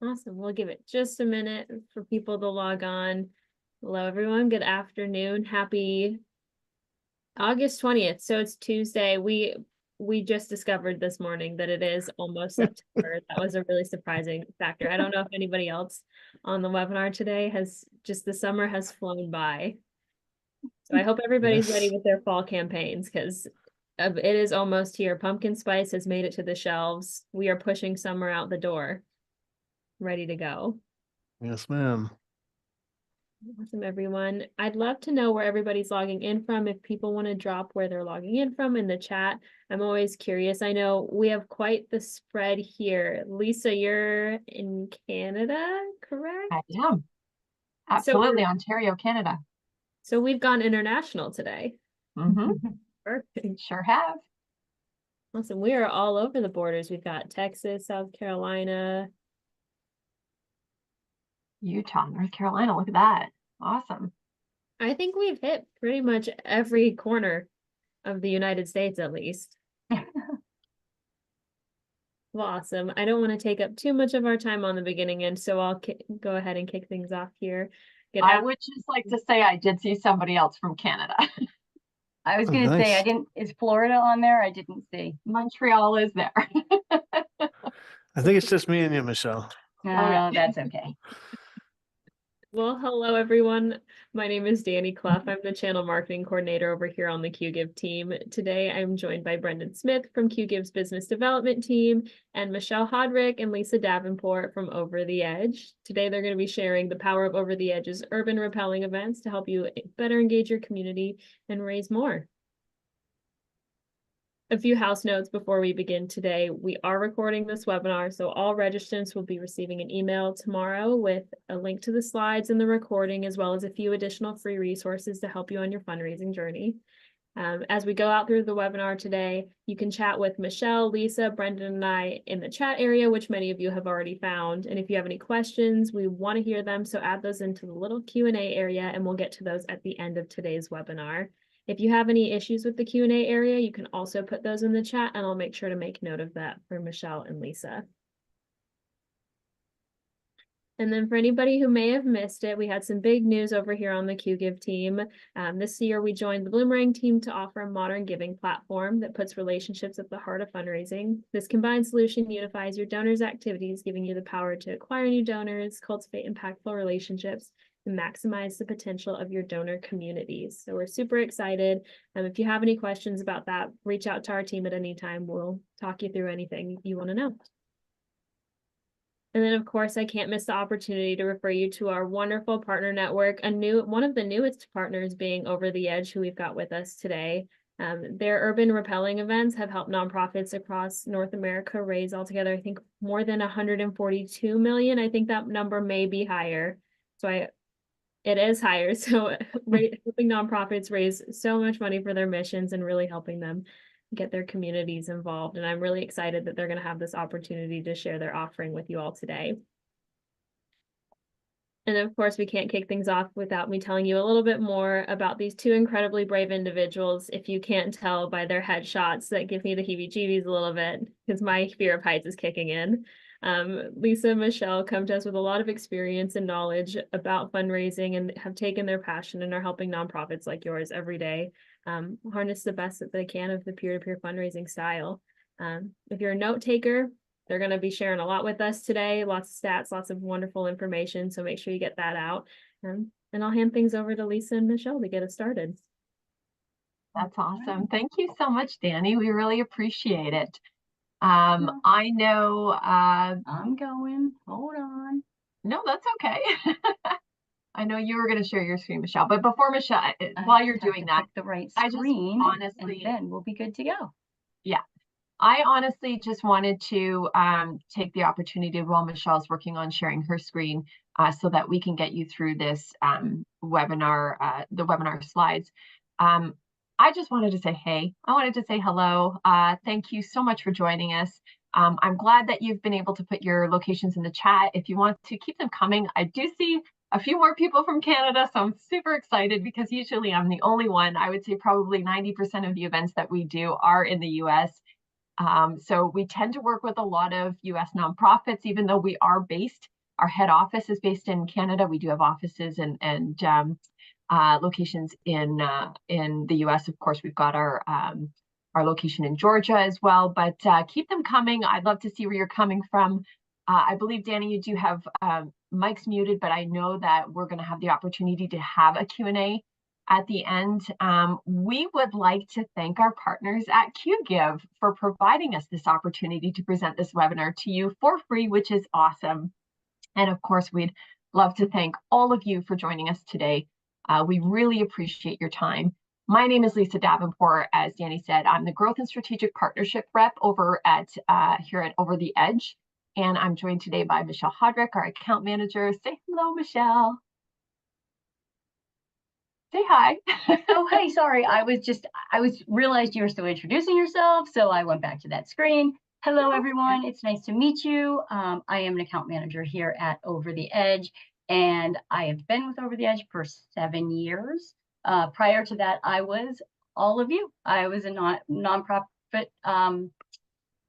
Awesome. We'll give it just a minute for people to log on. Hello, everyone. Good afternoon. Happy August 20th. So it's Tuesday. We just discovered this morning that it is almost September. That was a really surprising factor. I don't know if anybody else on the webinar today the summer has flown by. So I hope everybody's ready Yes. with their fall campaigns because it is almost here. Pumpkin spice has made it to the shelves. We are pushing summer out the door, ready to go. Yes, ma'am. Awesome, everyone. I'd love to know where everybody's logging in from. If people want to drop where they're logging in from in the chat, I'm always curious. I know we have quite the spread here. Lisa, you're in Canada, correct? I am. So Absolutely. Ontario, Canada. so we've gone international today. Perfect. Sure have. Awesome. We are all over the borders. We've got Texas, South Carolina, Utah, North Carolina. Look at that. Awesome. I think we've hit pretty much every corner of the United States, at least. Well, awesome. I don't want to take up too much of our time on the beginning end, so I'll go ahead and kick things off here. I would just like to say I did see somebody else from Canada. I was going to say, Nice. is Florida on there? I didn't see. Montreal is there. I think it's just me and you, Michelle. No, that's okay. Well, hello, everyone. My name is Danny Clough. I'm the channel marketing coordinator over here on the QGive team. Today, I'm joined by Brendan Smith from QGive's business development team and Michelle Haudrich and Lisa Davenport from Over the Edge. Today, they're going to be sharing the power of Over the Edge's urban rappelling events to help you better engage your community and raise more. A few house notes before we begin today. We are recording this webinar, so all registrants will be receiving an email tomorrow with a link to the slides and the recording, as well as a few additional free resources to help you on your fundraising journey. As we go out through the webinar today, you can chat with Michelle, Lisa, Brendan, and I in the chat area, which many of you have already found. And if you have any questions, we want to hear them, so add those into the little Q&A area, and we'll get to those at the end of today's webinar. If you have any issues with the Q&A area, you can also put those in the chat, and I'll make sure to make note of that for Michelle and Lisa. And then for anybody who may have missed it, we had some big news over here on the QGive team. This year, we joined the Bloomerang team to offer a modern giving platform that puts relationships at the heart of fundraising. This combined solution unifies your donors' activities, giving you the power to acquire new donors, cultivate impactful relationships, and maximize the potential of your donor communities. So we're super excited. If you have any questions about that, reach out to our team at any time. We'll talk you through anything you want to know. And then, of course, I can't miss the opportunity to refer you to our wonderful partner network, one of the newest partners being Over the Edge, who we've got with us today. Their urban rappelling events have helped nonprofits across North America raise altogether, I think, more than 142 million. I think that number may be higher. It is higher. So helping nonprofits raise so much money for their missions and really helping them get their communities involved. And I'm really excited that they're going to have this opportunity to share their offering with you all today. And of course, we can't kick things off without me telling you a little bit more about these two incredibly brave individuals. If you can't tell by their headshots, that give me the heebie-jeebies a little bit because my fear of heights is kicking in. Lisa and Michelle come to us with a lot of experience and knowledge about fundraising and have taken their passion and are helping nonprofits like yours every day harness the best that they can of the peer-to-peer fundraising style. If you're a note taker, they're going to be sharing a lot with us today, lots of stats, lots of wonderful information, so make sure you get that out. And I'll hand things over to Lisa and Michelle to get us started. That's awesome. Thank you so much, Danny. We really appreciate it. I know I'm going. Hold on. No, that's okay. I know you were going to share your screen, Michelle, but before Michelle, while you're doing that, the right I screen, just honestly, and then we'll be good to go. Yeah, I honestly just wanted to take the opportunity while Michelle's working on sharing her screen so that we can get you through this webinar, the webinar slides. I just wanted to say, hey, I wanted to say hello. Thank you so much for joining us. I'm glad that you've been able to put your locations in the chat. If you want to keep them coming, I do see a few more people from Canada, so I'm super excited because usually I'm the only one. I would say probably 90% of the events that we do are in the US. So we tend to work with a lot of US nonprofits, even though we are based Our head office is based in Canada. We do have offices and locations in the US. Of course, we've got our location in Georgia as well, but keep them coming. I'd love to see where you're coming from. I believe, Danny, you do have mics muted, but I know that we're going to have the opportunity to have a Q&A at the end. We would like to thank our partners at QGive for providing us this opportunity to present this webinar to you for free, which is awesome. And of course, we'd love to thank all of you for joining us today. We really appreciate your time. My name is Lisa Davenport. As Danny said, I'm the Growth and Strategic Partnership Rep over at here at Over the Edge. And I'm joined today by Michelle Haudrich, our account manager. Say hello, Michelle. Say hi. Oh, hey, sorry. I realized you were still introducing yourself, so I went back to that screen. Hello, everyone. It's nice to meet you. I am an account manager here at Over the Edge, and I have been with Over the Edge for 7 years. Prior to that, I was all of you. I was a nonprofit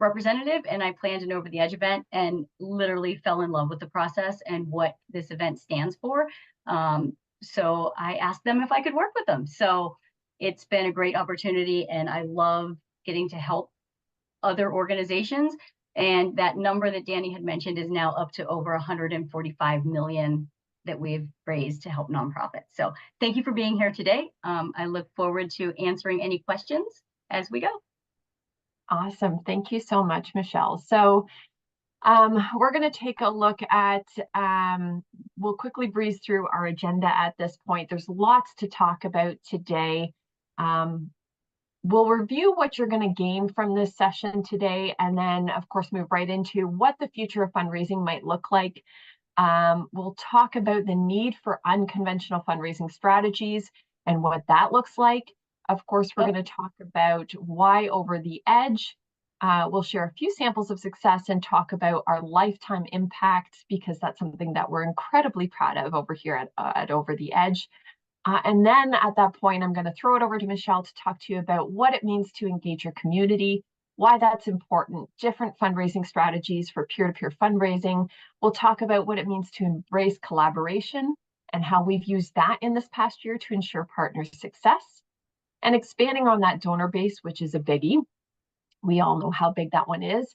representative, and I planned an Over the Edge event and literally fell in love with the process and what this event stands for. So I asked them if I could work with them. So it's been a great opportunity, and I love getting to help other organizations. And that number that Danny had mentioned is now up to over 145 million that we've raised to help nonprofits. So thank you for being here today. I look forward to answering any questions as we go. Awesome. Thank you so much, Michelle. So we're going to take a look at, we'll quickly breeze through our agenda at this point. There's lots to talk about today. We'll review what you're going to gain from this session today, and then, of course, move right into what the future of fundraising might look like. We'll talk about the need for unconventional fundraising strategies and what that looks like. Of course, we're going to talk about why Over the Edge. We'll share a few samples of success and talk about our lifetime impact, because that's something that we're incredibly proud of over here at Over the Edge. And then at that point, I'm going to throw it over to Michelle to talk to you about what it means to engage your community, why that's important, different fundraising strategies for peer-to-peer fundraising. We'll talk about what it means to embrace collaboration and how we've used that in this past year to ensure partner success, and expanding on that donor base, which is a biggie. We all know how big that one is.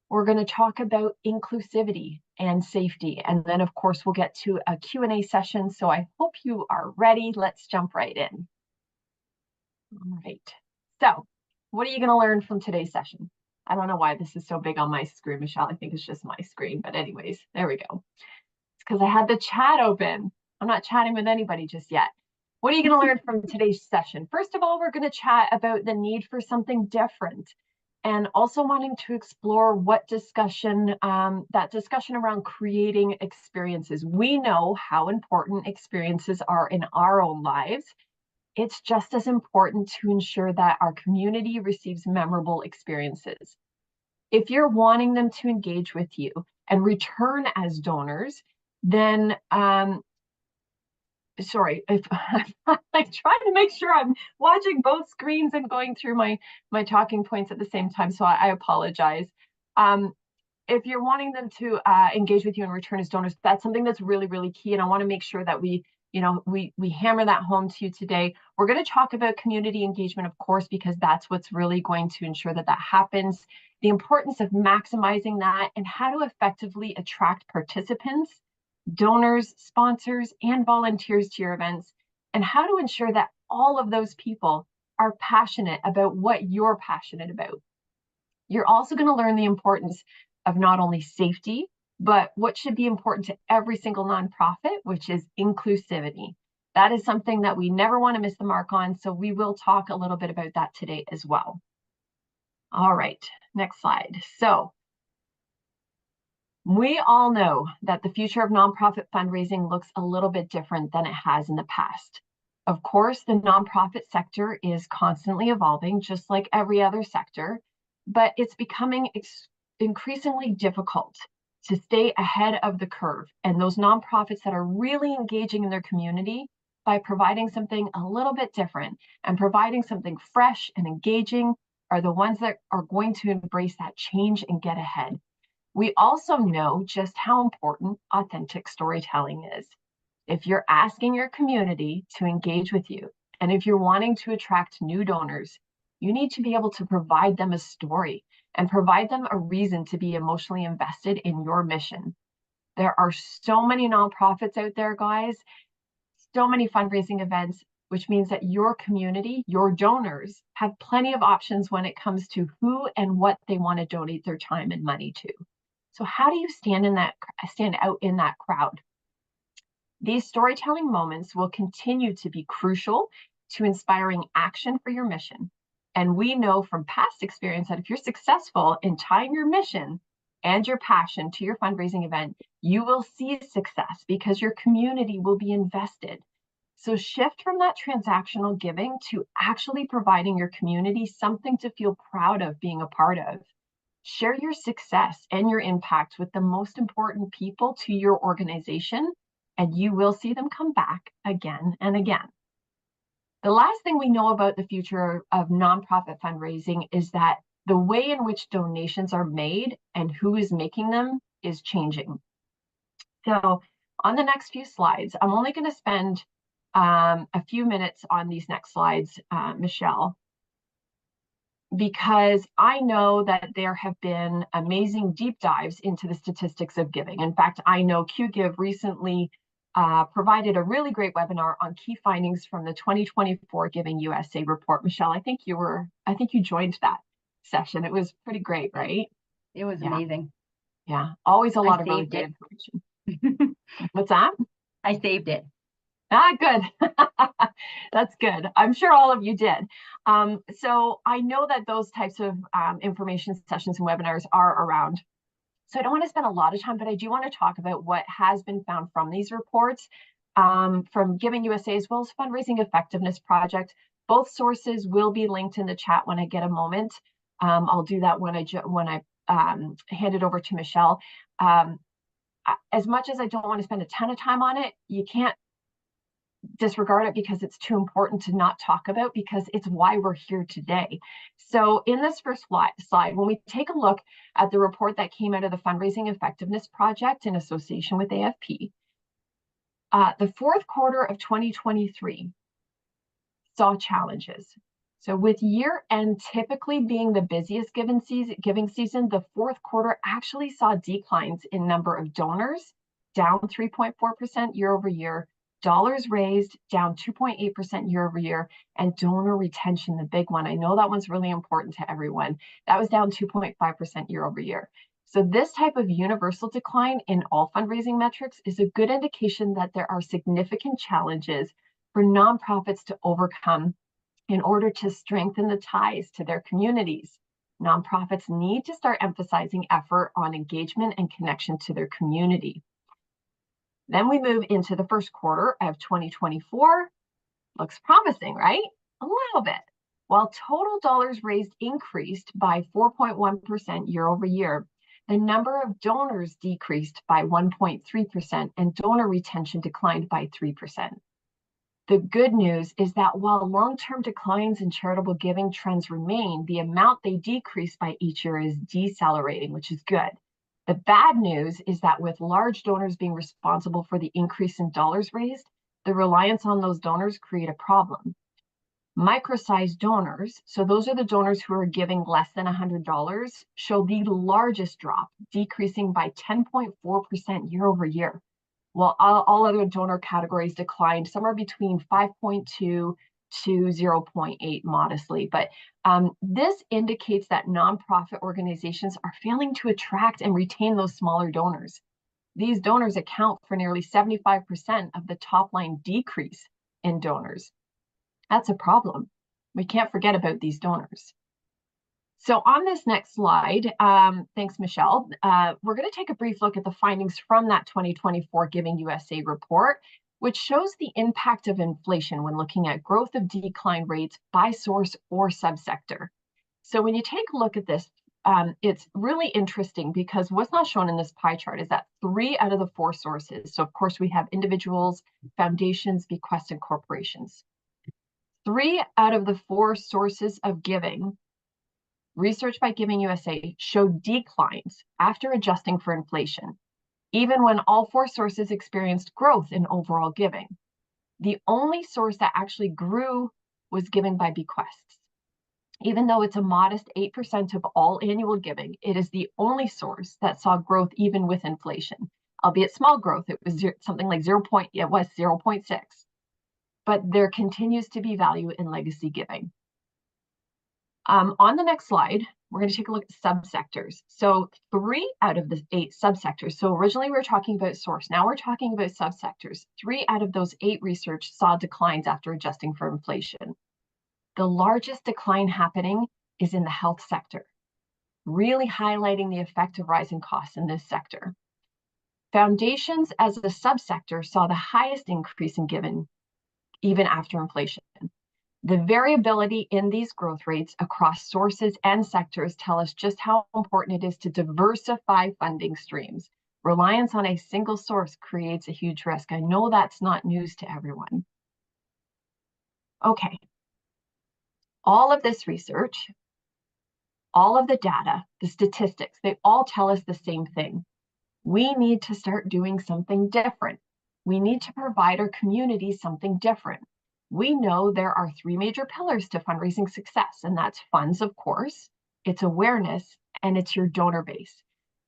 We're going to talk about inclusivity and safety. And then, of course, we'll get to a Q&A session. So I hope you are ready. Let's jump right in. All right. So what are you going to learn from today's session? I don't know why this is so big on my screen, Michelle. I think it's just my screen. But anyways, there we go. It's because I had the chat open. I'm not chatting with anybody just yet. What are you going to learn from today's session? First of all, we're going to chat about the need for something different, and also wanting to explore what discussion, that discussion around creating experiences. We know how important experiences are in our own lives. It's just as important to ensure that our community receives memorable experiences. If you're wanting them to engage with you and return as donors, then sorry, if I'm like trying to make sure I'm watching both screens and going through my talking points at the same time, so I apologize. If you're wanting them to engage with you and return as donors, that's something that's really, really key, and I want to make sure that we hammer that home to you today. We're going to talk about community engagement, of course, because that's what's really going to ensure that that happens. The importance of maximizing that, and how to effectively attract participants, donors, sponsors, and volunteers to your events, and how to ensure that all of those people are passionate about what you're passionate about. You're also going to learn the importance of not only safety, but what should be important to every single nonprofit, which is inclusivity. That is something that we never want to miss the mark on, so we will talk a little bit about that today as well. All right, next slide. So we all know that the future of nonprofit fundraising looks a little bit different than it has in the past. Of course, the nonprofit sector is constantly evolving, just like every other sector, but it's becoming increasingly difficult to stay ahead of the curve. And those nonprofits that are really engaging in their community by providing something a little bit different and providing something fresh and engaging are the ones that are going to embrace that change and get ahead. We also know just how important authentic storytelling is. If you're asking your community to engage with you, and if you're wanting to attract new donors, you need to be able to provide them a story and provide them a reason to be emotionally invested in your mission. There are so many nonprofits out there, guys, so many fundraising events, which means that your community, your donors, have plenty of options when it comes to who and what they want to donate their time and money to. So how do you stand out in that crowd? These storytelling moments will continue to be crucial to inspiring action for your mission. And we know from past experience that if you're successful in tying your mission and your passion to your fundraising event, you will see success because your community will be invested. So shift from that transactional giving to actually providing your community something to feel proud of being a part of. Share your success and your impact with the most important people to your organization, and you will see them come back again and again. The last thing we know about the future of nonprofit fundraising is that the way in which donations are made and who is making them is changing. So on the next few slides, I'm only going to spend a few minutes on these next slides, Michelle, because I know that there have been amazing deep dives into the statistics of giving. In fact, I know QGive recently provided a really great webinar on key findings from the 2024 Giving USA report. Michelle, I think you joined that session. It was pretty great, right? It was amazing. Yeah, always a lot of really saved great it. information. What's that? I saved it. Ah, good. That's good. I'm sure all of you did. So I know that those types of information sessions and webinars are around. So I don't want to spend a lot of time, but I do want to talk about what has been found from these reports from Giving USA as well as Fundraising Effectiveness Project. Both sources will be linked in the chat when I get a moment. I'll do that when I hand it over to Michelle. As much as I don't want to spend a ton of time on it, you can't disregard it because it's too important to not talk about, because it's why we're here today. So in this first slide, when we take a look at the report that came out of the Fundraising Effectiveness Project in association with AFP, the fourth quarter of 2023 saw challenges. So with year end typically being the busiest giving season, the fourth quarter actually saw declines in number of donors, down 3.4% year over year, dollars raised down 2.8% year over year, and donor retention, the big one. I know that one's really important to everyone. That was down 2.5% year over year. So this type of universal decline in all fundraising metrics is a good indication that there are significant challenges for nonprofits to overcome in order to strengthen the ties to their communities. Nonprofits need to start emphasizing effort on engagement and connection to their community. Then we move into the first quarter of 2024. Looks promising, right? A little bit. While total dollars raised increased by 4.1% year over year, the number of donors decreased by 1.3% and donor retention declined by 3%. The good news is that while long-term declines in charitable giving trends remain, the amount they decrease by each year is decelerating, which is good. The bad news is that with large donors being responsible for the increase in dollars raised, the reliance on those donors create a problem. Micro-sized donors, so those are the donors who are giving less than $100, show the largest drop, decreasing by 10.4% year over year, while all other donor categories declined somewhere between 5.2 to 0.8 modestly. But this indicates that nonprofit organizations are failing to attract and retain those smaller donors. These donors account for nearly 75% of the top line decrease in donors. That's a problem. We can't forget about these donors. So on this next slide, thanks, Michelle, we're going to take a brief look at the findings from that 2024 Giving USA report, which shows the impact of inflation when looking at growth of decline rates by source or subsector. So when you take a look at this, it's really interesting because what's not shown in this pie chart is that 3 out of the 4 sources, so of course we have individuals, foundations, bequests, and corporations. 3 out of the 4 sources of giving research by Giving USA showed declines after adjusting for inflation, even when all 4 sources experienced growth in overall giving. The only source that actually grew was giving by bequests. Even though it's a modest 8% of all annual giving, it is the only source that saw growth even with inflation, albeit small growth. It was something like 0.6. But there continues to be value in legacy giving. On the next slide, we're going to take a look at subsectors. So 3 out of the 8 subsectors. So originally we were talking about source. Now we're talking about subsectors. 3 out of those 8 research saw declines after adjusting for inflation. The largest decline happening is in the health sector, really highlighting the effect of rising costs in this sector. Foundations as a subsector saw the highest increase in giving, even after inflation. The variability in these growth rates across sources and sectors tell us just how important it is to diversify funding streams. Reliance on a single source creates a huge risk. I know that's not news to everyone. Okay. All of this research, all of the data, the statistics, they all tell us the same thing. We need to start doing something different. We need to provide our community something different. We know there are 3 major pillars to fundraising success, and that's funds, of course, it's awareness, and it's your donor base.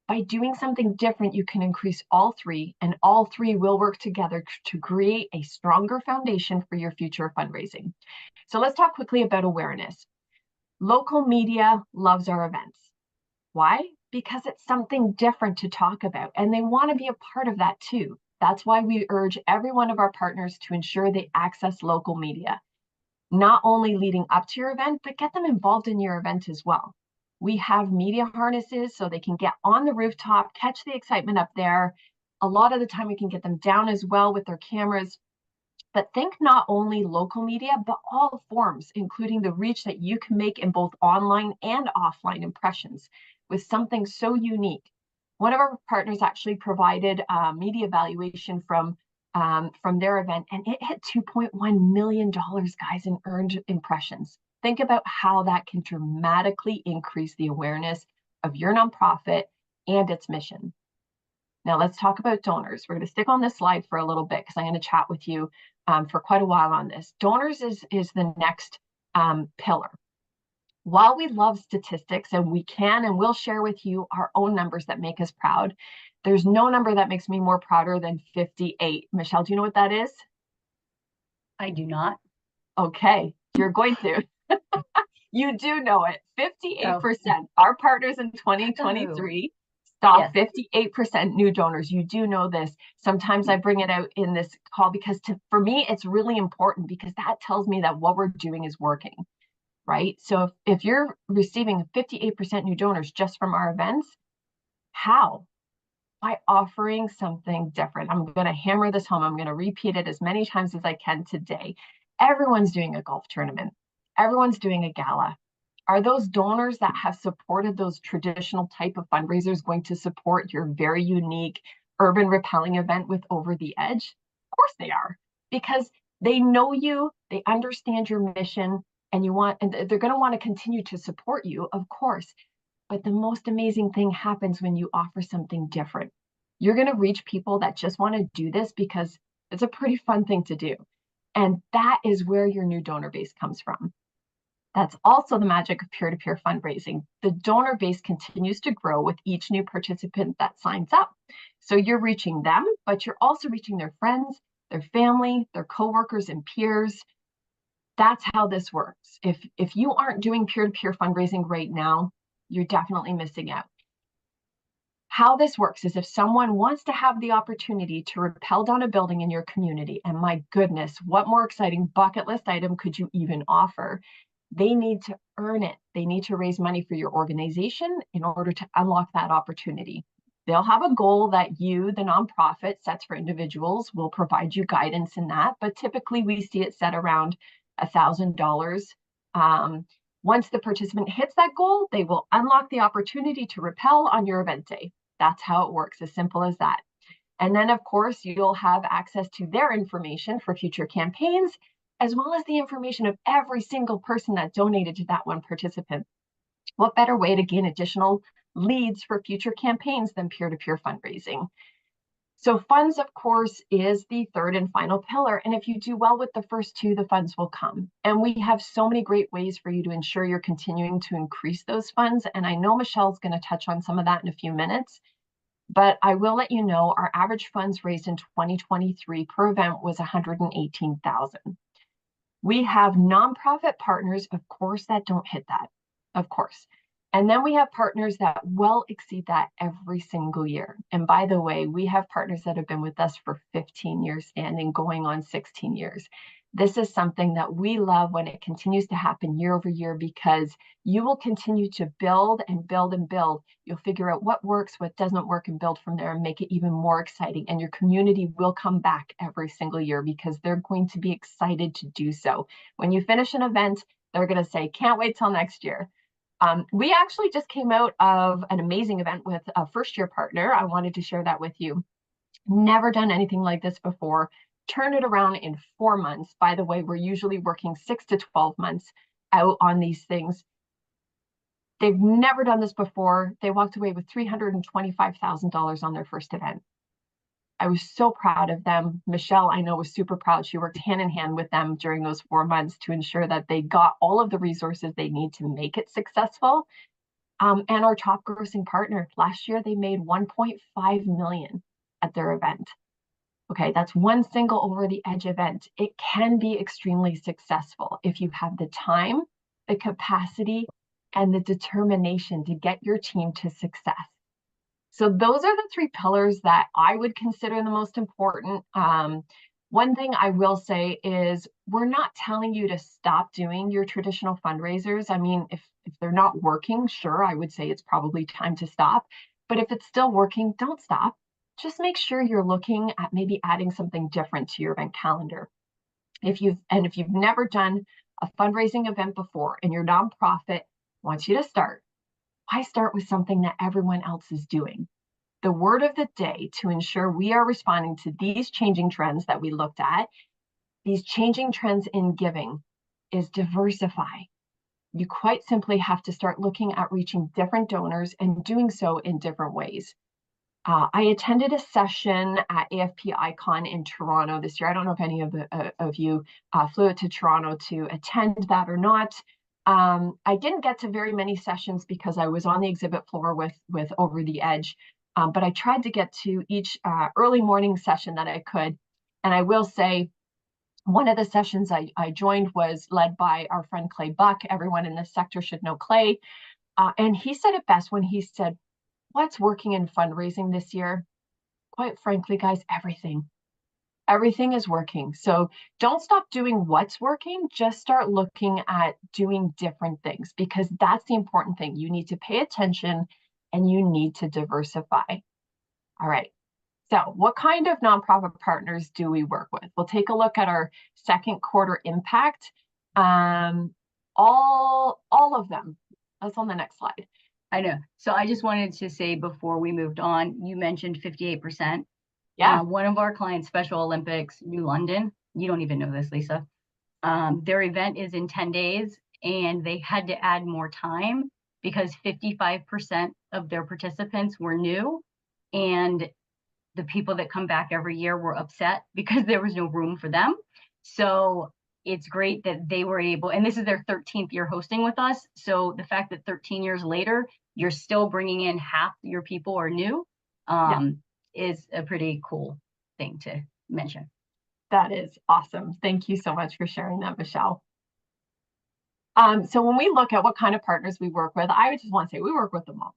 By doing something different, you can increase all 3, and all 3 will work together to create a stronger foundation for your future fundraising. So let's talk quickly about awareness. Local media loves our events. Why? Because it's something different to talk about, and they want to be a part of that too. That's why we urge every one of our partners to ensure they access local media, not only leading up to your event, but get them involved in your event as well. We have media harnesses so they can get on the rooftop, catch the excitement up there. A lot of the time we can get them down as well with their cameras. But think not only local media, but all forms, including the reach that you can make in both online and offline impressions with something so unique. One of our partners actually provided a media evaluation from their event, and it hit $2.1 million, guys, in earned impressions. Think about how that can dramatically increase the awareness of your nonprofit and its mission. Now let's talk about donors. We're going to stick on this slide for a little bit because I'm going to chat with you for quite a while on this. Donors is the next pillar. While we love statistics and we can and will share with you our own numbers that make us proud, there's no number that makes me more prouder than 58. Michelle, do you know what that is? I do not. Okay, you're going to. You do know it. 58%. Our partners in 2023 saw 58% new donors. You do know this. Sometimes I bring it out in this call because for me, it's really important because that tells me that what we're doing is working. Right? So if you're receiving 58% new donors just from our events, how? By offering something different. I'm going to hammer this home. I'm going to repeat it as many times as I can today. Everyone's doing a golf tournament. Everyone's doing a gala. Are those donors that have supported those traditional type of fundraisers going to support your very unique urban rappelling event with Over the Edge? Of course they are, because they know you, they understand your mission, and they're going to want to continue to support you, of course. But the most amazing thing happens when you offer something different. You're going to reach people that just want to do this because it's a pretty fun thing to do. And that is where your new donor base comes from. That's also the magic of peer-to-peer fundraising. The donor base continues to grow with each new participant that signs up. So you're reaching them, but you're also reaching their friends, their family, their coworkers and peers. That's how this works. If you aren't doing peer-to-peer fundraising right now, you're definitely missing out. How this works is if someone wants to have the opportunity to rappel down a building in your community, and my goodness, what more exciting bucket list item could you even offer? They need to earn it. They need to raise money for your organization in order to unlock that opportunity. They'll have a goal that you, the nonprofit, sets for individuals. We'll provide you guidance in that, but typically we see it set around $1,000. Once the participant hits that goal, they will unlock the opportunity to rappel on your event day. That's how it works, as simple as that. And then, of course, you'll have access to their information for future campaigns, as well as the information of every single person that donated to that one participant. What better way to gain additional leads for future campaigns than peer-to-peer fundraising? So funds, of course, is the third and final pillar. And if you do well with the first two, the funds will come. And we have so many great ways for you to ensure you're continuing to increase those funds. And I know Michelle's going to touch on some of that in a few minutes. But I will let you know our average funds raised in 2023 per event was $118,000. We have nonprofit partners, of course, that don't hit that, of course. And then we have partners that well exceed that every single year. And by the way, we have partners that have been with us for 15 years standing, going on 16 years. This is something that we love when it continues to happen year over year, because you will continue to build and build and build. You'll figure out what works, what doesn't work, and build from there and make it even more exciting. And your community will come back every single year because they're going to be excited to do so. When you finish an event, they're going to say, can't wait till next year. We actually just came out of an amazing event with a first-year partner. I wanted to share that with you. Never done anything like this before. Turn it around in 4 months. By the way, we're usually working 6 to 12 months out on these things. They've never done this before. They walked away with $325,000 on their first event. I was so proud of them. Michelle, I know, was super proud. She worked hand in hand with them during those 4 months to ensure that they got all of the resources they need to make it successful. And our top grossing partner, last year, they made $1.5 million at their event. Okay, that's one single over the edge event. It can be extremely successful if you have the time, the capacity, and the determination to get your team to success. So those are the three pillars that I would consider the most important. One thing I will say is we're not telling you to stop doing your traditional fundraisers. I mean, if they're not working, sure, I would say it's probably time to stop. But if it's still working, don't stop. Just make sure you're looking at maybe adding something different to your event calendar. If you've never done a fundraising event before and your nonprofit wants you to start, why start with something that everyone else is doing? The word of the day to ensure we are responding to these changing trends that we looked at, these changing trends in giving, is diversify. You quite simply have to start looking at reaching different donors and doing so in different ways. I attended a session at AFP Icon in Toronto this year. I don't know if any of you flew out to Toronto to attend that or not. I didn't get to very many sessions because I was on the exhibit floor with Over the Edge, but I tried to get to each early morning session that I could. And I will say, one of the sessions I joined was led by our friend Clay Buck. Everyone in this sector should know Clay. And he said it best when he said, what's working in fundraising this year? Quite frankly, guys, everything. Everything is working. So don't stop doing what's working. Just start looking at doing different things, because that's the important thing. You need to pay attention and you need to diversify. All right. So what kind of nonprofit partners do we work with? We'll take a look at our second quarter impact. All of them. That's on the next slide. I know. So I just wanted to say before we moved on, you mentioned 58%. Yeah. One of our clients, Special Olympics, New London, you don't even know this, Lisa. Their event is in 10 days and they had to add more time because 55% of their participants were new, and the people that come back every year were upset because there was no room for them. So it's great that they were able, and this is their 13th year hosting with us. So the fact that 13 years later, you're still bringing in half your people are new, is a pretty cool thing to mention. That is awesome. Thank you so much for sharing that, Michelle. So when we look at what kind of partners we work with, I just want to say we work with them all.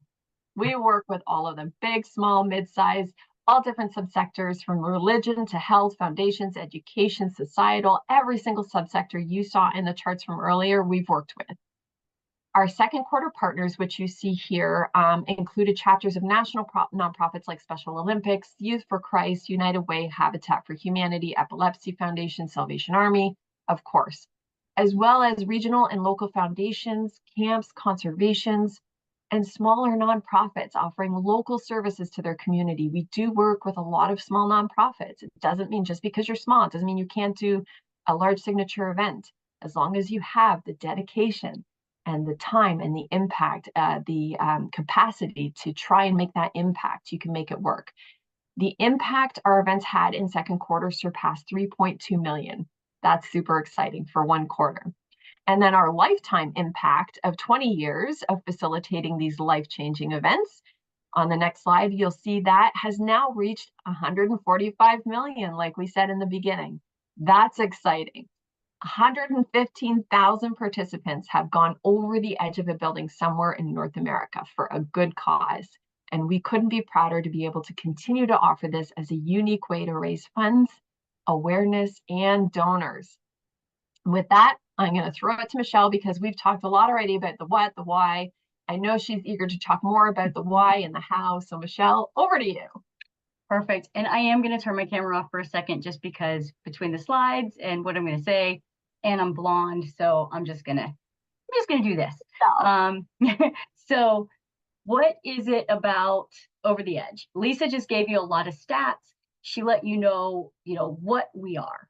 We work with all of them, big, small, mid-size, all different subsectors, from religion to health, foundations, education, societal, every single subsector you saw in the charts from earlier, we've worked with. Our second quarter partners, which you see here, included chapters of national nonprofits like Special Olympics, Youth for Christ, United Way, Habitat for Humanity, Epilepsy Foundation, Salvation Army, of course, as well as regional and local foundations, camps, conservations, and smaller nonprofits offering local services to their community. We do work with a lot of small nonprofits. It doesn't mean just because you're small, it doesn't mean you can't do a large signature event. As long as you have the dedication and the time and the impact, the capacity to try and make that impact, you can make it work. The impact our events had in second quarter surpassed 3.2 million. That's super exciting for one quarter. And then our lifetime impact of 20 years of facilitating these life-changing events, on the next slide, you'll see that has now reached 145 million, like we said in the beginning. That's exciting. 115,000 participants have gone over the edge of a building somewhere in North America for a good cause. And we couldn't be prouder to be able to continue to offer this as a unique way to raise funds, awareness, and donors. With that, I'm going to throw it to Michelle because we've talked a lot already about the what, the why. I know she's eager to talk more about the why and the how. So Michelle, over to you. Perfect. And I am going to turn my camera off for a second just because between the slides and what I'm going to say, and I'm blonde, so I'm just gonna do this. So what is it about Over the Edge? Lisa just gave you a lot of stats. She let you know what we are,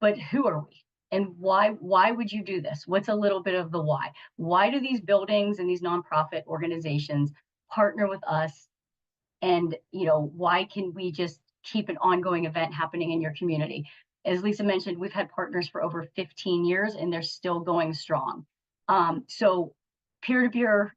but who are we? And why would you do this? What's a little bit of the why? Why do these buildings and these nonprofit organizations partner with us? And why can we just keep an ongoing event happening in your community? As Lisa mentioned, we've had partners for over 15 years and they're still going strong. So peer-to-peer,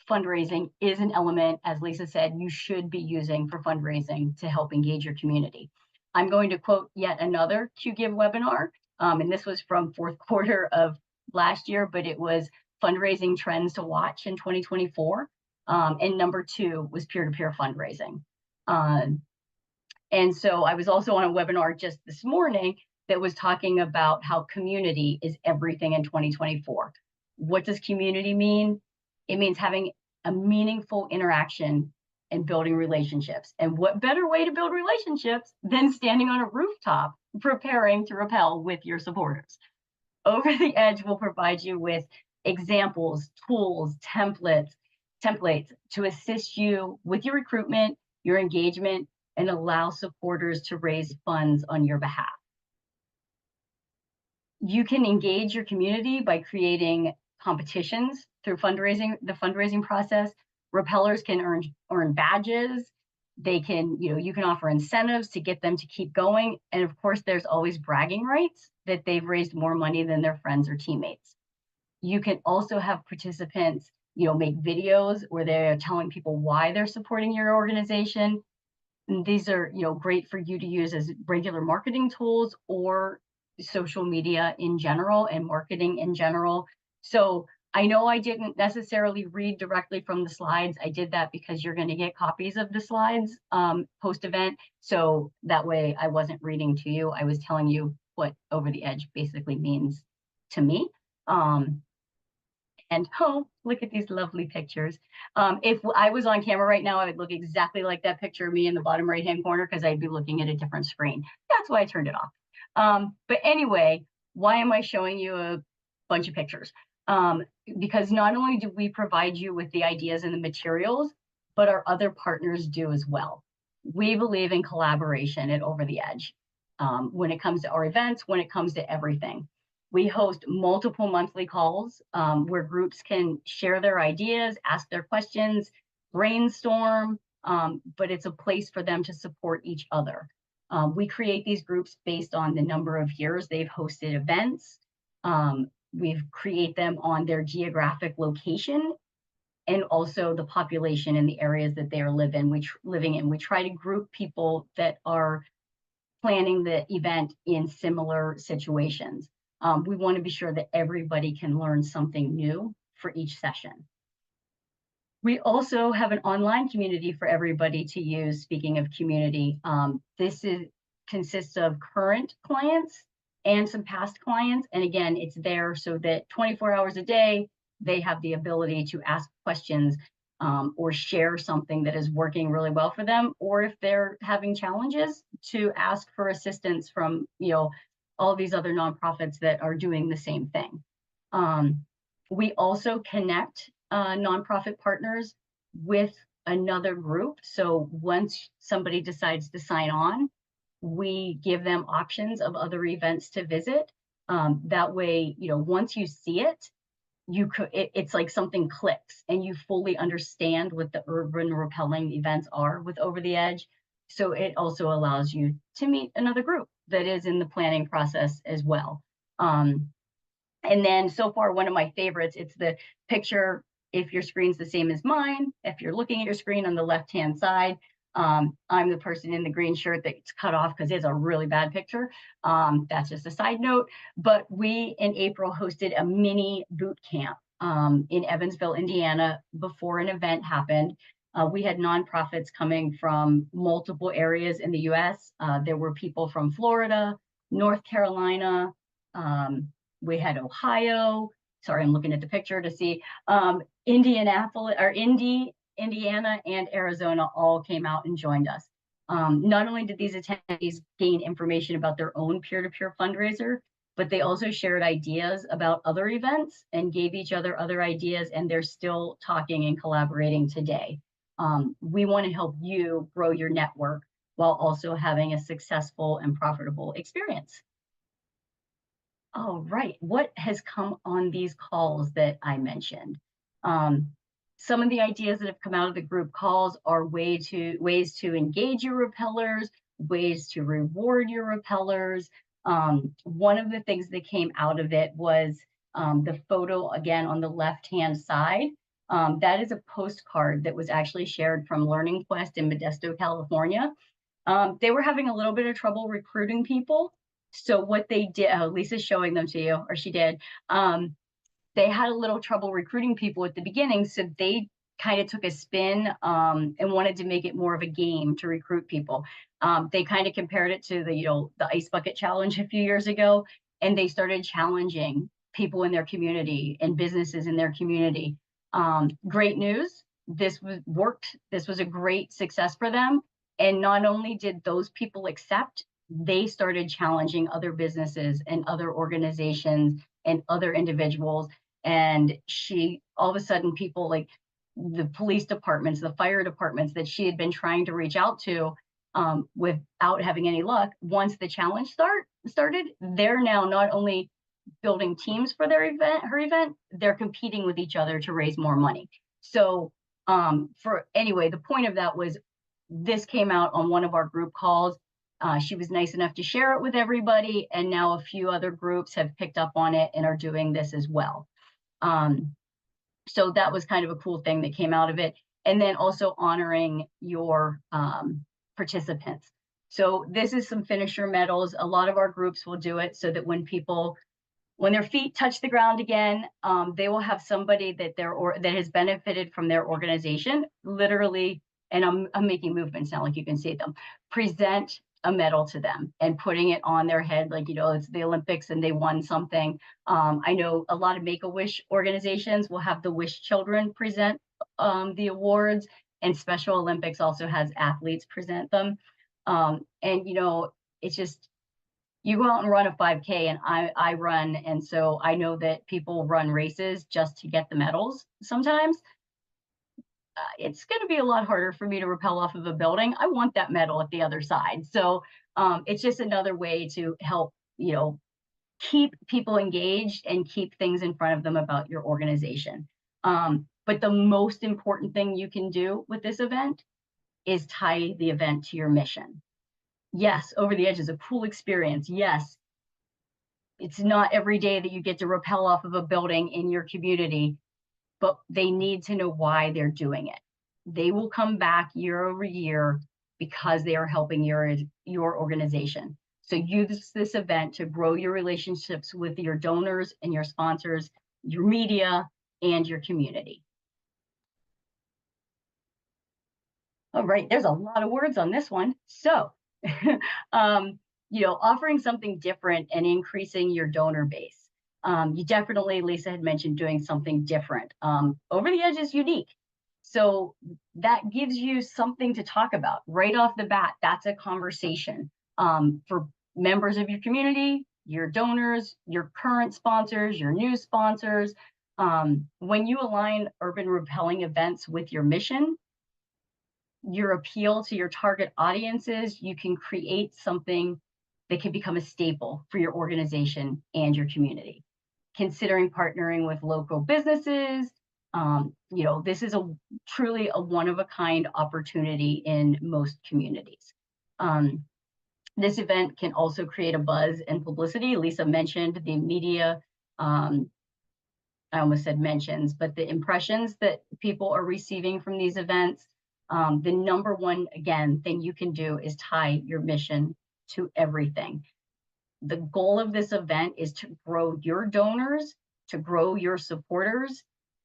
fundraising is an element, as Lisa said, you should be using for fundraising to help engage your community. I'm going to quote yet another QGIve webinar, and this was from fourth quarter of last year, but it was fundraising trends to watch in 2024. And number 2 was peer-to-peer fundraising. And so I was also on a webinar just this morning that was talking about how community is everything in 2024. What does community mean? It means having a meaningful interaction and building relationships. And what better way to build relationships than standing on a rooftop preparing to rappel with your supporters? Over the Edge will provide you with examples, tools, templates to assist you with your recruitment, your engagement, and allow supporters to raise funds on your behalf. You can engage your community by creating competitions through the fundraising process. Rappellers can earn badges. They can, you can offer incentives to get them to keep going. And of course, there's always bragging rights that they've raised more money than their friends or teammates. You can also have participants, make videos where they're telling people why they're supporting your organization. And these are, great for you to use as regular marketing tools or social media in general and marketing in general. So I know I didn't necessarily read directly from the slides. I did that because you're going to get copies of the slides post-event. So that way I wasn't reading to you. I was telling you what Over the Edge basically means to me. And oh, look at these lovely pictures. If I was on camera right now, I would look exactly like that picture of me in the bottom right-hand corner because I'd be looking at a different screen. That's why I turned it off. But anyway, why am I showing you a bunch of pictures? Because not only do we provide you with the ideas and the materials, but our other partners do as well. We believe in collaboration at Over the Edge when it comes to our events, when it comes to everything. We host multiple monthly calls where groups can share their ideas, ask their questions, brainstorm, but it's a place for them to support each other. We create these groups based on the number of years they've hosted events. We create them on their geographic location and also the population in the areas that they are living in. We try to group people that are planning the event in similar situations. We want to be sure that everybody can learn something new for each session. We also have an online community for everybody to use. Speaking of community, this consists of current clients and some past clients. And again, it's there so that 24 hours a day, they have the ability to ask questions or share something that is working really well for them. Or if they're having challenges, to ask for assistance from, all these other nonprofits that are doing the same thing. We also connect nonprofit partners with another group. So once somebody decides to sign on, we give them options of other events to visit. That way, once you see it, it's like something clicks and you fully understand what the urban rappelling events are with Over the Edge. So it also allows you to meet another group that is in the planning process as well. And then so far, one of my favorites, it's the picture. If your screen's the same as mine, if you're looking at your screen on the left-hand side, I'm the person in the green shirt that's cut off because it's a really bad picture. That's just a side note. But we in April hosted a mini boot camp in Evansville, Indiana, before an event happened. We had nonprofits coming from multiple areas in the US. There were people from Florida, North Carolina, we had Ohio. Sorry, I'm looking at the picture to see Indianapolis or Indiana and Arizona all came out and joined us. Not only did these attendees gain information about their own peer-to-peer fundraiser, but they also shared ideas about other events and gave each other other ideas, and they're still talking and collaborating today. We want to help you grow your network while also having a successful and profitable experience. All right, what has come on these calls that I mentioned? Some of the ideas that have come out of the group calls are ways to engage your rappellers, ways to reward your rappellers. One of the things that came out of it was the photo again on the left-hand side. That is a postcard that was actually shared from Learning Quest in Modesto, California. They were having a little bit of trouble recruiting people. So what they did, Lisa's showing them to you, or she did. They had a little trouble recruiting people at the beginning, so they kind of took a spin and wanted to make it more of a game to recruit people. They kind of compared it to the ice bucket challenge a few years ago, and they started challenging people in their community and businesses in their community. Great news, this worked. This was a great success for them. And not only did those people accept, they started challenging other businesses and other organizations and other individuals. And all of a sudden, people like the police departments, the fire departments that she had been trying to reach out to without having any luck, once the challenge started, they're now not only building teams for her event, they're competing with each other to raise more money. So the point of that was this came out on one of our group calls. She was nice enough to share it with everybody, and now a few other groups have picked up on it and are doing this as well. So that was kind of a cool thing that came out of it. And then also honoring your participants. So this is some finisher medals. A lot of our groups will do it so that when their feet touch the ground again, they will have somebody that has benefited from their organization, literally, and I'm making movements now, like you can see them, present a medal to them and putting it on their head, like, it's the Olympics and they won something. I know a lot of Make-A-Wish organizations will have the Wish children present the awards, and Special Olympics also has athletes present them. It's just, you go out and run a 5K, and I run, and so I know that people run races just to get the medals sometimes. It's going to be a lot harder for me to rappel off of a building. I want that medal at the other side. So it's just another way to help, keep people engaged and keep things in front of them about your organization. But the most important thing you can do with this event is tie the event to your mission. Yes, Over the Edge is a cool experience. Yes, it's not every day that you get to rappel off of a building in your community, but they need to know why they're doing it. They will come back year over year because they are helping your organization. So use this event to grow your relationships with your donors and your sponsors, your media, and your community. All right, there's a lot of words on this one. So, offering something different and increasing your donor base. You definitely, Lisa had mentioned doing something different. Over the Edge is unique. So that gives you something to talk about right off the bat. That's a conversation for members of your community, your donors, your current sponsors, your new sponsors. When you align urban rappelling events with your mission, your appeal to your target audiences, you can create something that can become a staple for your organization and your community. considering partnering with local businesses. You know, this is truly a one-of-a-kind opportunity in most communities. This event can also create a buzz and publicity. Lisa mentioned the media, I almost said mentions, but the impressions that people are receiving from these events. The number one, again, thing you can do is tie your mission to everything. The goal of this event is to grow your donors, to grow your supporters,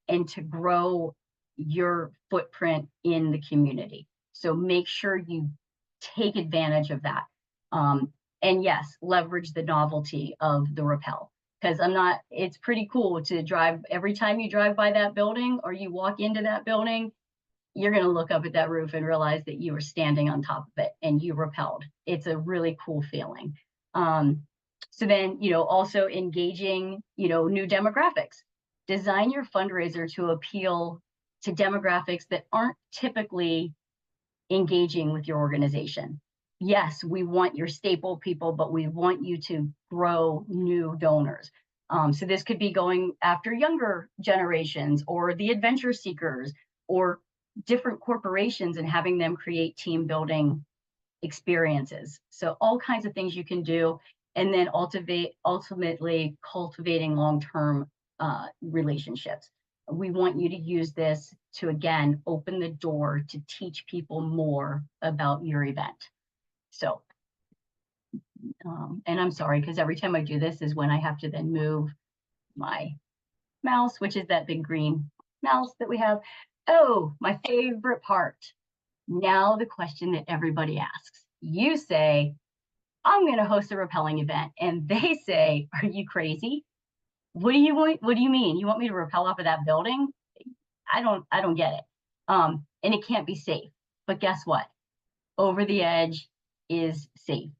and to grow your footprint in the community. So make sure you take advantage of that. And yes, leverage the novelty of the rappel, because it's pretty cool to drive. Every time you drive by that building or you walk into that building, you're going to look up at that roof and realize that you were standing on top of it and you rappelled. It's a really cool feeling. So then, you know, also engaging, you know, new demographics. Design your fundraiser to appeal to demographics that aren't typically engaging with your organization. Yes, we want your staple people, but we want you to grow new donors. So this could be going after younger generations or the adventure seekers or different corporations and having them create team building experiences. So all kinds of things you can do, and then ultimately cultivating long-term relationships. We want you to use this to, again, open the door to teach people more about your event. So, and I'm sorry, because every time I do this is when I have to then move my mouse, which is that big green mouse that we have. Oh, my favorite part. Now the question that everybody asks. You say, I'm going to host a rappelling event. And they say, are you crazy? What do you want? What do you mean? You want me to rappel off of that building? I don't get it. And it can't be safe. But guess what? Over the Edge is safe.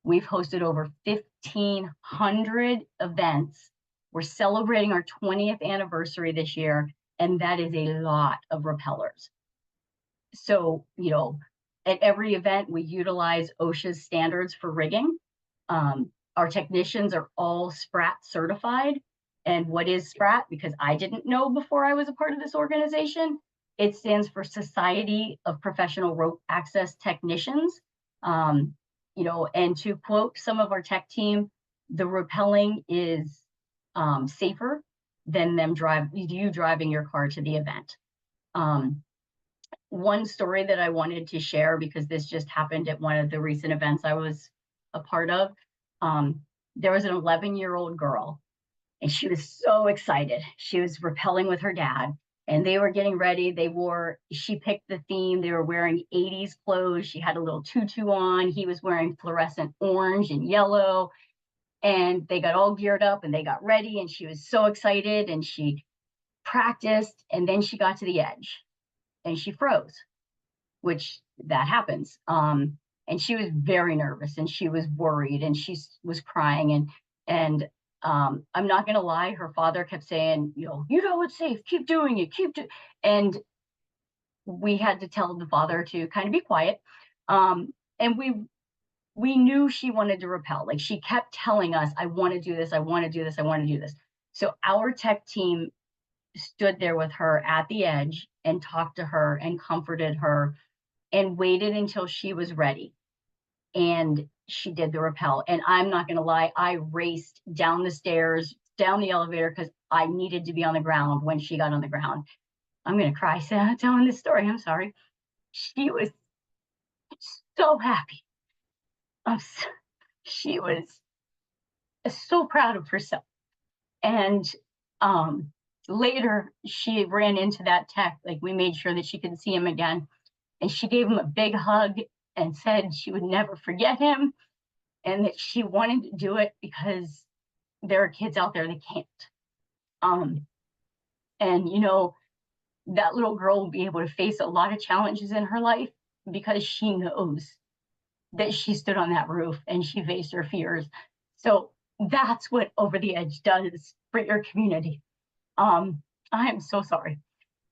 We've hosted over 1,500 events. We're celebrating our 20th anniversary this year, and that is a lot of rappellers. So, you know, at every event, we utilize OSHA's standards for rigging. Our technicians are all SPRAT certified. And what is SPRAT? Because I didn't know before I was a part of this organization. It stands for Society of Professional Rope Access Technicians. You know, and to quote some of our tech team, the rappelling is safer than you driving your car to the event. One story that I wanted to share, because this just happened at one of the recent events I was a part of. There was an 11-year-old girl, and she was so excited. She was rappelling with her dad, and they were getting ready. She picked the theme. They were wearing 80s clothes. She had a little tutu on. He was wearing fluorescent orange and yellow. And they got all geared up and they got ready, and she was so excited, and she practiced, and then she got to the edge and she froze, which that happens. And she was very nervous and she was worried and she was crying. And I'm not going to lie, her father kept saying, you know, it's safe, keep doing it, and we had to tell the father to kind of be quiet. And we knew she wanted to rappel. Like, she kept telling us, I want to do this, I want to do this, I want to do this. So our tech team stood there with her at the edge and talked to her and comforted her and waited until she was ready. And she did the rappel. And I'm not going to lie, I raced down the stairs, down the elevator, because I needed to be on the ground when she got on the ground. I'm going to cry telling this story. I'm sorry. She was so happy. She was so proud of herself. And later, she ran into that tech. Like, we made sure that she could see him again. And she gave him a big hug and said she would never forget him, and that she wanted to do it because there are kids out there that can't. And, you know, that little girl will be able to face a lot of challenges in her life because she knows that she stood on that roof and she faced her fears. So that's what Over the Edge does for your community. I am so sorry.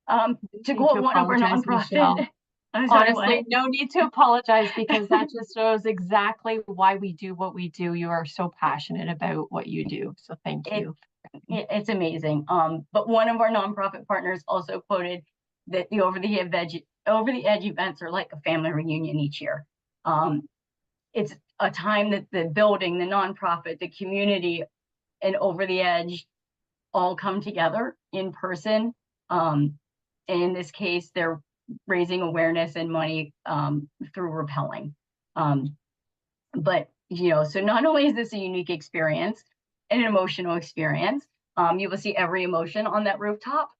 To quote one of our nonprofit. Honestly, no need to apologize, because that just shows exactly why we do what we do. You are so passionate about what you do. So thank you. it's amazing. But one of our nonprofit partners also quoted that the over the edge events are like a family reunion each year. It's a time that the building, the nonprofit, the community, and over the edge all come together in person. And in this case, they're raising awareness and money through Rappelling. But so not only is this a unique experience, an emotional experience, you will see every emotion on that rooftop,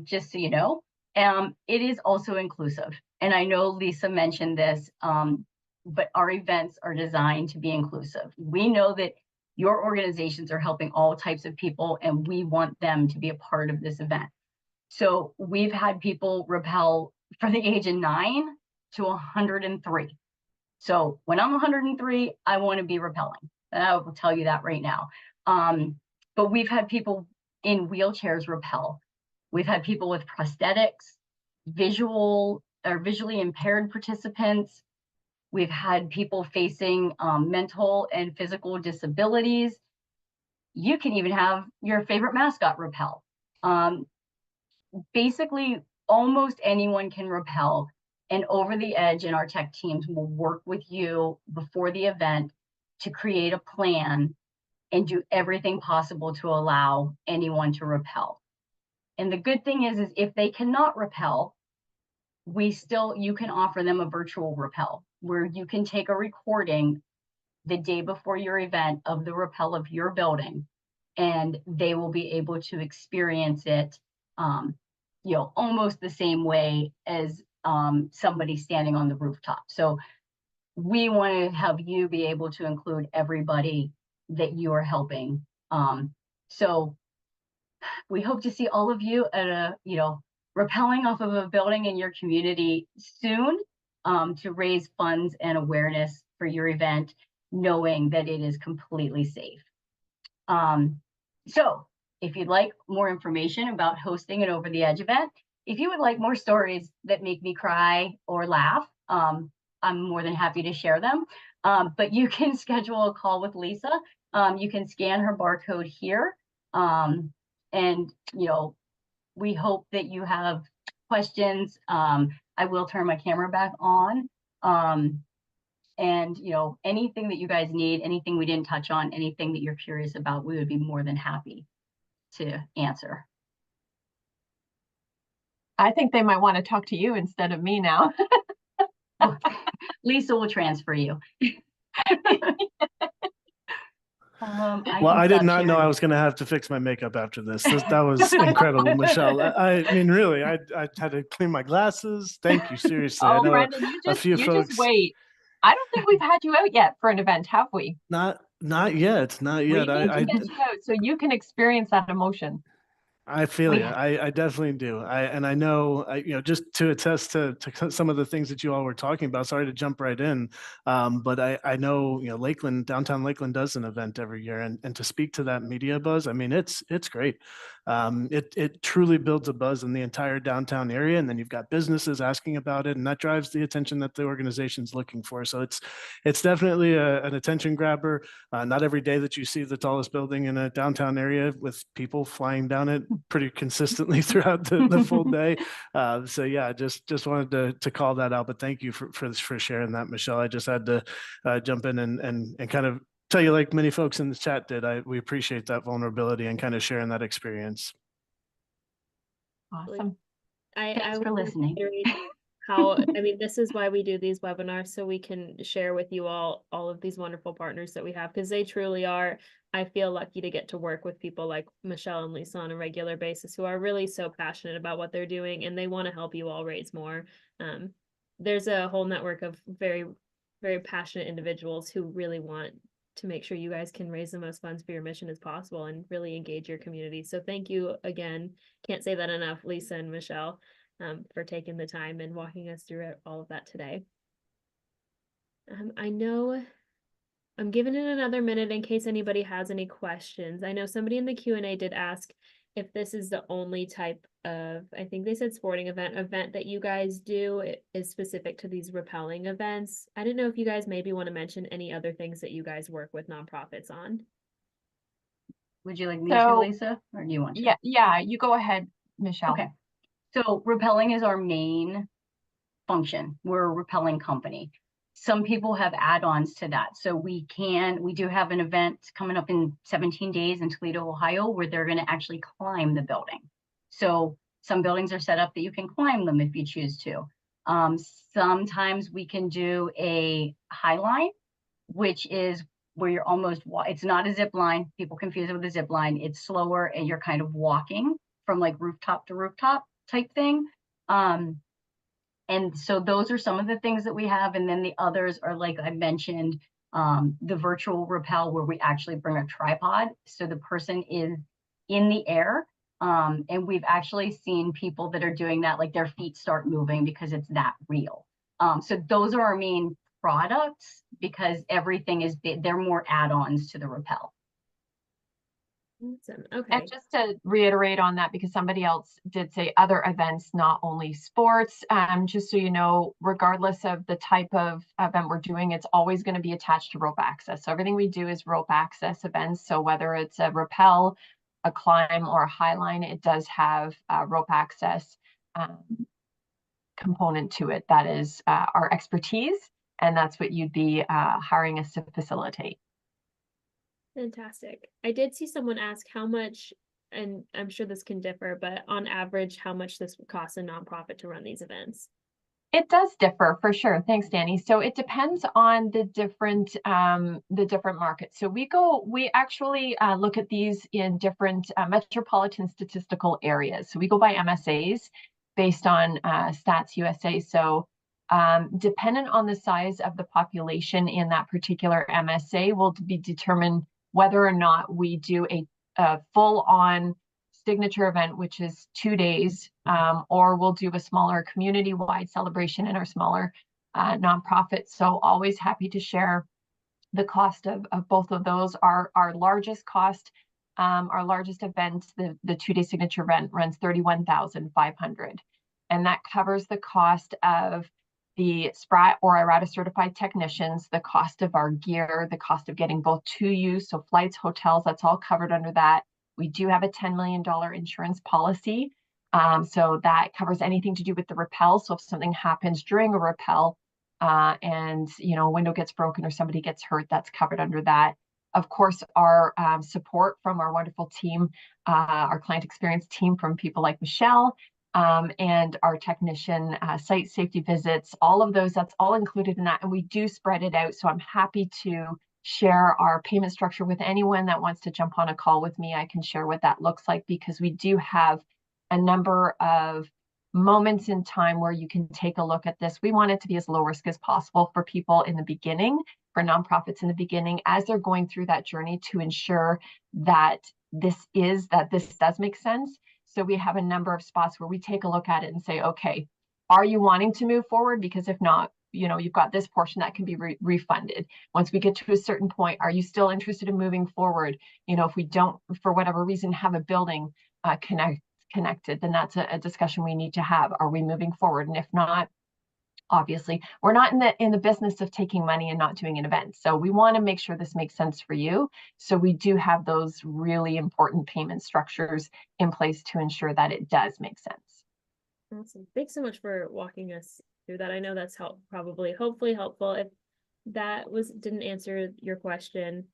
just so you know. It is also inclusive. And I know Lisa mentioned this, but our events are designed to be inclusive. We know that your organizations are helping all types of people, and we want them to be a part of this event. So we've had people rappel from the age of 9 to 103. So when I'm 103, I want to be rappelling. And I will tell you that right now. But we've had people in wheelchairs rappel. We've had people with prosthetics, visually impaired participants. We've had people facing mental and physical disabilities. You can even have your favorite mascot rappel. Basically, almost anyone can rappel. And Over the Edge and our tech teams will work with you before the event to create a plan and do everything possible to allow anyone to rappel. And the good thing is if they cannot rappel, you can offer them a virtual rappel where you can take a recording the day before your event of the rappel of your building, and they will be able to experience it, almost the same way as somebody standing on the rooftop. So we want to have you be able to include everybody that you are helping. So we hope to see all of you at rappelling off of a building in your community soon, to raise funds and awareness for your event, knowing that it is completely safe. So if you'd like more information about hosting an Over the Edge event, if you would like more stories that make me cry or laugh, I'm more than happy to share them. But you can schedule a call with Lisa. You can scan her barcode here. And we hope that you have questions. I will turn my camera back on. And anything that you guys need, anything we didn't touch on, anything that you're curious about, we would be more than happy to answer. I think they might want to talk to you instead of me now. Lisa will transfer you. I did not know I was going to have to fix my makeup after this. That was incredible, Michelle. I mean, really, I had to clean my glasses. Thank you, seriously. I know Brendan, a few folks. Just wait. I don't think we've had you out yet for an event, have we? Not yet. Not yet. We need to get you out so you can experience that emotion. I feel you. I definitely do. I know, just to attest to some of the things that you all were talking about, sorry to jump right in. But I know, Lakeland, downtown Lakeland does an event every year, and to speak to that media buzz, I mean, it's great. It truly builds a buzz in the entire downtown area. And then you've got businesses asking about it, and that drives the attention that the organization's looking for. So it's definitely an attention grabber. Not every day that you see the tallest building in a downtown area with people flying down it pretty consistently throughout the full day. So yeah, just wanted to call that out, but thank you for sharing that, Michelle. I just had to jump in and kind of tell you, like many folks in the chat did, we appreciate that vulnerability and kind of sharing that experience. Awesome. Thanks for listening. This is why we do these webinars, so we can share with you all of these wonderful partners that we have, because they truly are. I feel lucky to get to work with people like Michelle and Lisa on a regular basis who are really so passionate about what they're doing, and they want to help you all raise more. There's a whole network of very, very passionate individuals who really want to make sure you guys can raise the most funds for your mission as possible and really engage your community. So thank you again. Can't say that enough, Lisa and Michelle, for taking the time and walking us through all of that today. I know I'm giving it another minute in case anybody has any questions. I know somebody in the Q&A did ask if this is the only type of, I think they said sporting event that you guys do is specific to these rappelling events. I didn't know if you guys maybe want to mention any other things that you guys work with nonprofits on. Would you like me to, So, Lisa, or do you want to? Yeah, you go ahead, Michelle. Okay. So rappelling is our main function. We're a rappelling company. Some people have add-ons to that. So we do have an event coming up in 17 days in Toledo, Ohio, where they're going to actually climb the building. So some buildings are set up that you can climb them if you choose to. Sometimes we can do a high line, which is where you're almost, it's not a zip line. People confuse it with a zip line. It's slower and you're kind of walking from like rooftop to rooftop type thing. And so those are some of the things that we have. And then the others are, like I mentioned, the virtual rappel, where we actually bring a tripod. So the person is in the air. And we've actually seen people that are doing that, like their feet start moving because it's that real. So those are our main products, because everything is, they're more add-ons to the rappel. Awesome. Okay. And just to reiterate on that, because somebody else did say other events, not only sports, just so you know, regardless of the type of event we're doing, it's always going to be attached to rope access. So everything we do is rope access events. So whether it's a rappel, a climb, or a high line, it does have rope access component to it. That is our expertise, and that's what you'd be hiring us to facilitate. Fantastic. I did see someone ask how much, and I'm sure this can differ, but on average, how much this would cost a nonprofit to run these events. It does differ for sure. Thanks, Danny. So it depends on the different markets. So we actually look at these in different metropolitan statistical areas. So we go by MSAs based on Stats USA. So dependent on the size of the population in that particular MSA will be determined whether or not we do a full-on signature event, which is 2 days, or we'll do a smaller community-wide celebration in our smaller nonprofits. So always happy to share the cost of both of those. Our largest cost, our largest event, the 2-day signature event, runs $31,500, and that covers the cost of the SPRAT or IRATA certified technicians, the cost of our gear, the cost of getting both to you, so flights, hotels, that's all covered under that. We do have a $10 million insurance policy. So that covers anything to do with the rappel. So if something happens during a rappel and a window gets broken or somebody gets hurt, that's covered under that. Of course, our support from our wonderful team, our client experience team, from people like Michelle, and our technician, site safety visits, all of those, that's all included in that. And we do spread it out. So I'm happy to share our payment structure with anyone that wants to jump on a call with me. I can share what that looks like, because we do have a number of moments in time where you can take a look at this. We want it to be as low risk as possible for people in the beginning, for nonprofits in the beginning, as they're going through that journey, to ensure that this does make sense. So we have a number of spots where we take a look at it and say, okay, are you wanting to move forward? Because if not, you've got this portion that can be refunded. Once we get to a certain point, are you still interested in moving forward? If we don't, for whatever reason, have a building connected, then that's a discussion we need to have. Are we moving forward? And if not, obviously, we're not in the business of taking money and not doing an event. So we want to make sure this makes sense for you. So we do have those really important payment structures in place to ensure that it does make sense. Awesome. Thanks so much for walking us through that. I know that's hopefully helpful. If that didn't answer your question,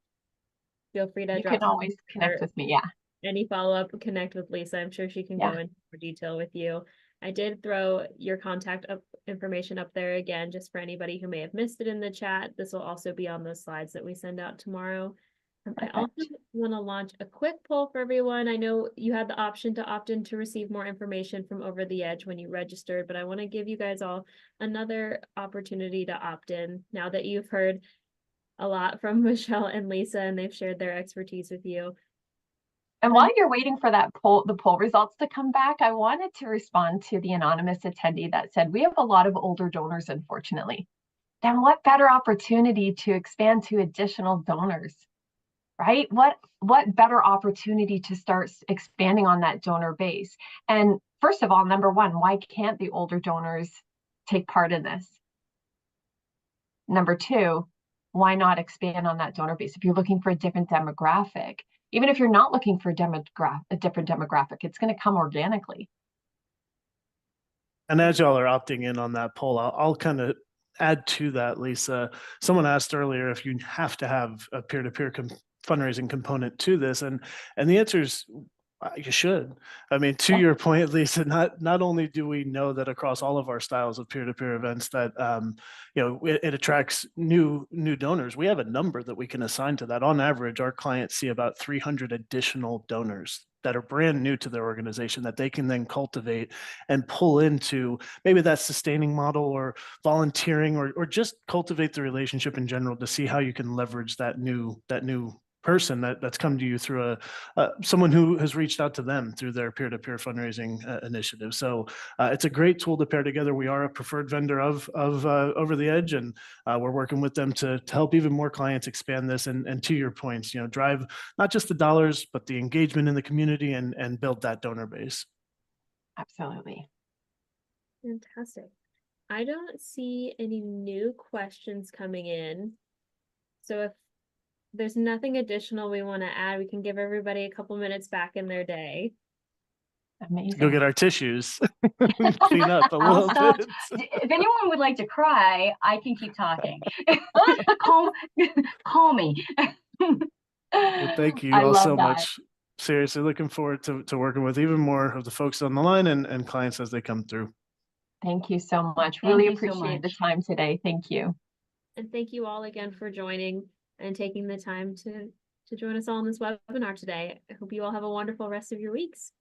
feel free to You can always connect with me. Yeah. Any follow-up, connect with Lisa. I'm sure she can go into more detail with you. I did throw your contact information up there again, just for anybody who may have missed it in the chat. This will also be on those slides that we send out tomorrow. I also want to launch a quick poll for everyone. I know you had the option to opt in to receive more information from Over the Edge when you registered, but I want to give you guys all another opportunity to opt in now that you've heard a lot from Michelle and Lisa, and they've shared their expertise with you. And while you're waiting for the poll results to come back, I wanted to respond to the anonymous attendee that said, we have a lot of older donors, unfortunately. Then what better opportunity to expand to additional donors, right? What better opportunity to start expanding on that donor base? And first of all, number one, why can't the older donors take part in this? Number two, why not expand on that donor base? If you're looking for a different demographic, even if you're not looking for a different demographic, it's going to come organically. And as y'all are opting in on that poll, I'll kind of add to that, Lisa. Someone asked earlier if you have to have a peer-to-peer fundraising component to this, and the answer is you should. I mean, to your point, Lisa, not only do we know that across all of our styles of peer-to-peer events that it attracts new donors. We have a number that we can assign to that. On average, our clients see about 300 additional donors that are brand new to their organization that they can then cultivate and pull into maybe that sustaining model or volunteering or just cultivate the relationship in general to see how you can leverage that new person that's come to you through someone who has reached out to them through their peer-to-peer fundraising initiative. So it's a great tool to pair together. We are a preferred vendor of Over the Edge, and we're working with them to help even more clients expand this. And to your points, drive not just the dollars, but the engagement in the community and build that donor base. Absolutely. Fantastic. I don't see any new questions coming in. So if there's nothing additional we want to add, we can give everybody a couple minutes back in their day. Amazing. Go get our tissues, clean up a I'll little stop. bit. If anyone would like to cry, I can keep talking. Call me. Well, thank you I all love so that. much. Seriously, looking forward to working with even more of the folks on the line and clients as they come through. Thank you so much. Thank Really you so appreciate the much. time today. Thank you. And thank you all again for joining and taking the time to join us all on this webinar today. I hope you all have a wonderful rest of your weeks.